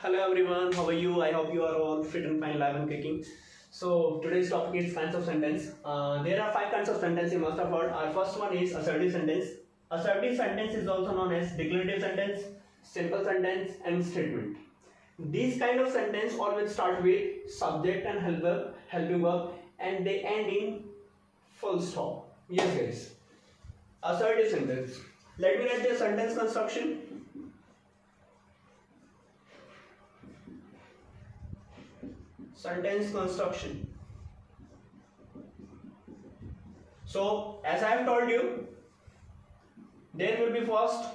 Hello everyone, how are you? I hope you are all fit and fine, live and kicking. So today's topic is kinds of sentence. There are 5 kinds of sentence you must have heard. Our first one is assertive sentence. Assertive sentence is also known as declarative sentence, simple sentence, and statement. These kind of sentence always start with subject and helping verb, and they end in full stop. Yes guys. Assertive sentence. Let me write the sentence construction. Sentence construction. So as I have told you, there will be first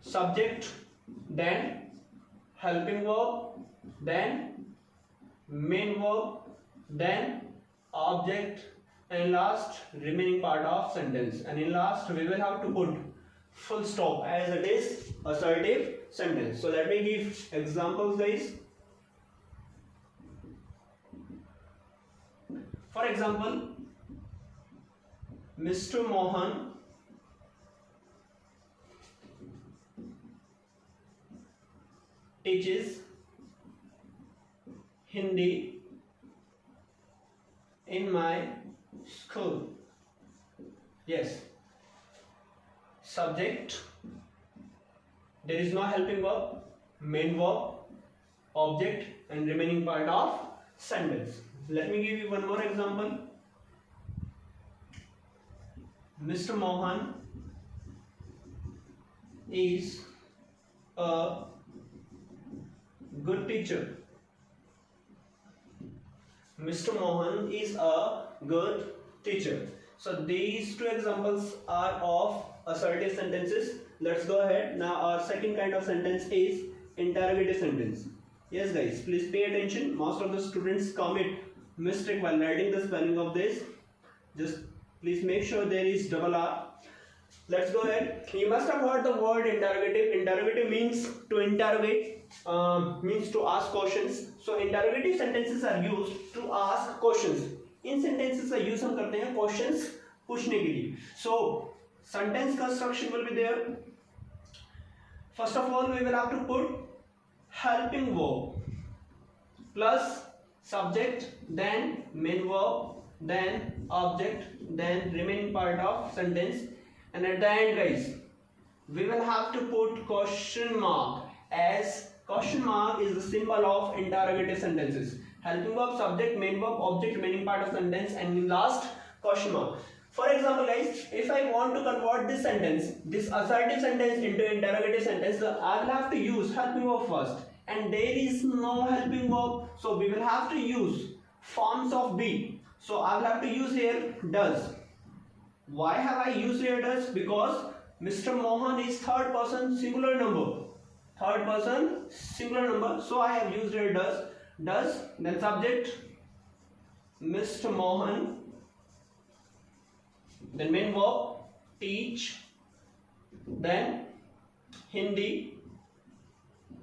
subject, then helping verb, then main verb, then object, and last remaining part of sentence. And in last we will have to put full stop as it is assertive sentence. So let me give examples guys. For example, Mr. Mohan teaches Hindi in my school. Yes. Subject, there is no helping verb, main verb, object, and remaining part of sentence. Let me give you one more example. Mr. Mohan is a good teacher. Mr. Mohan is a good teacher. So these 2 examples are of assertive sentences. Let's go ahead. Now our second kind of sentence is interrogative sentence. Yes guys, please pay attention. Most of the students commit mistake while writing the spelling of this. Just please make sure there is double R. Let's go ahead. You must have heard the word interrogative. Interrogative means to interrogate, means to ask questions. So interrogative sentences are used to ask questions. In sentences का use हम करते हैं questions पूछने के लिए. So sentence construction will be there. First of all, we will have to put helping verb plus subject, then main verb, then object, then remaining part of sentence, and at the end guys we will have to put question mark, as question mark is the symbol of interrogative sentences. Helping verb, subject, main verb, object, remaining part of sentence, and in last question mark. For example guys, if I want to convert this sentence, this assertive sentence into interrogative sentence, I will have to use helping verb first, and there is no helping verb, so we will have to use forms of be. So I will have to use here does. Why have I used here does? Because Mr. Mohan is third person singular number. Third person singular number. So I have used here does. Does, then subject Mr. Mohan, then main verb teach, then Hindi,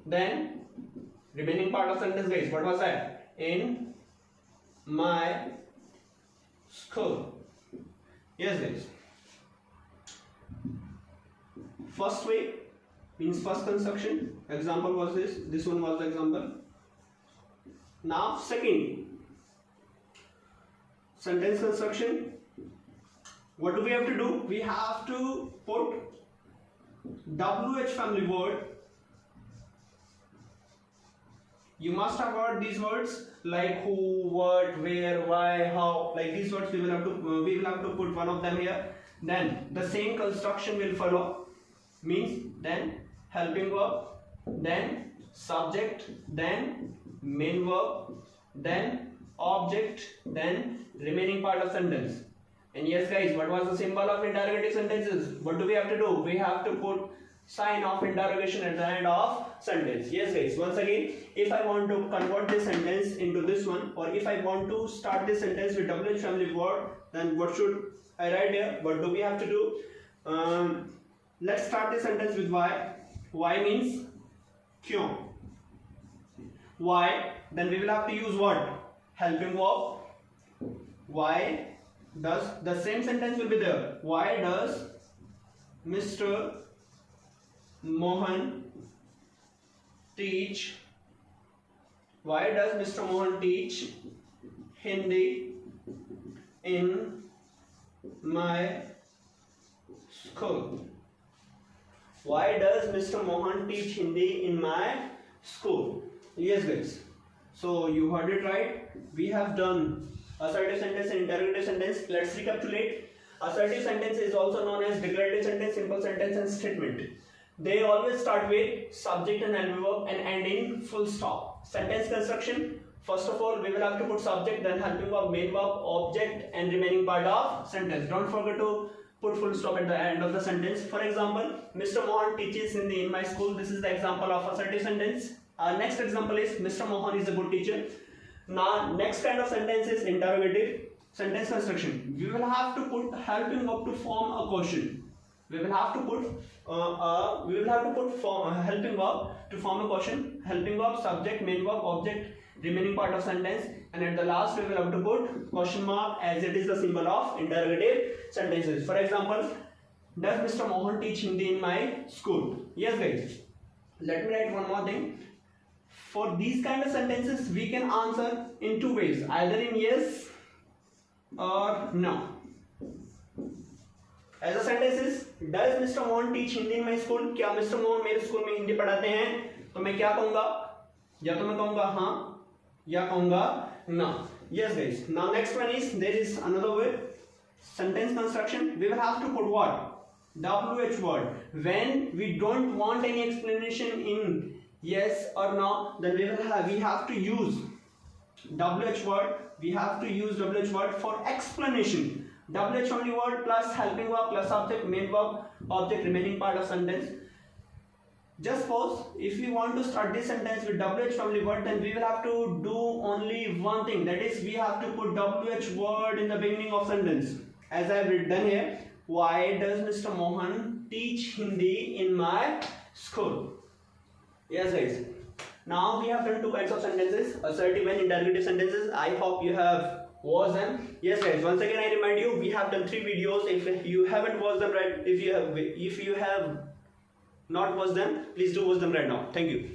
then remaining part of sentence guys. What was that? In my school. Yes guys. First way means first construction. Example was this. This one was the example. Now second sentence construction. What do we have to do? We have to put WH family word. You must have heard these words like who, what, where, why, how. Like these words we will have to put one of them here. Then the same construction will follow. Means then helping verb, then subject, then main verb, then object, then remaining part of sentence. And yes guys, what was the symbol of interrogative sentences? What do we have to do? We have to put sign of interrogation at the end of sentence. Yes guys, once again, if I want to convert this sentence into this one, or if I want to start this sentence with WH family word, then what should I write here? What do we have to do? Let's start this sentence with why. Why means क्यों. Why, then we will have to use what? Helping verb. Why does, the same sentence will be there. Why does Mr. Mohan teach Why does Mr. Mohan teach Hindi in my school? Why does Mr. Mohan teach Hindi in my school? Yes guys, so you heard it right. We have done assertive sentence and interrogative sentence. Let's recapitulate. Assertive sentence is also known as declarative sentence, simple sentence and statement. They always start with subject and helping verb and end in full stop. Sentence construction, first of all we will have to put subject, then helping verb, main verb, object and remaining part of sentence. Don't forget to put full stop at the end of the sentence. For example, Mr. Mohan teaches Hindi in my school. This is the example of assertive sentence. Our next example is Mr. Mohan is a good teacher. Now next kind of sentence is interrogative sentence construction. We will have to put helping verb to form a question. We will have to put helping verb to form a question. Helping verb, subject, main verb, object, remaining part of sentence, and at the last we will have to put question mark as it is the symbol of interrogative sentences. For example, does Mr. Mohan teach Hindi in my school? Yes guys. Let me write one more thing. For these kind of sentences we can answer in two ways, either in yes or no. As a sentence is, does Mr. Mohan teach Hindi in my school? क्या Mr. Mohan मेरे school में हिंदी पढ़ाते हैं? तो मैं क्या कहूँगा? या तो मैं कहूँगा हाँ या कहूँगा ना. Yes guys. Now next one is, there is another way. Sentence construction. We will have to put what? WH word. When we don't want any explanation in yes or no, then we have to use WH word. We have to use WH word for explanation. WH only word plus helping verb plus subject, main verb, object, remaining part of sentence. Just suppose if we want to start this sentence with WH only word, then we will have to do only one thing, that is we have to put WH word in the beginning of sentence. As I have written here, why does Mr. Mohan teach Hindi in my school? Yes guys. Now we have done two kinds of sentences, assertive and interrogative sentences. I hope you have watched them. Yes guys, once again I remind you, we have done 3 videos. If you haven't watched them right, if you have not watched them, please do watch them right now. Thank you.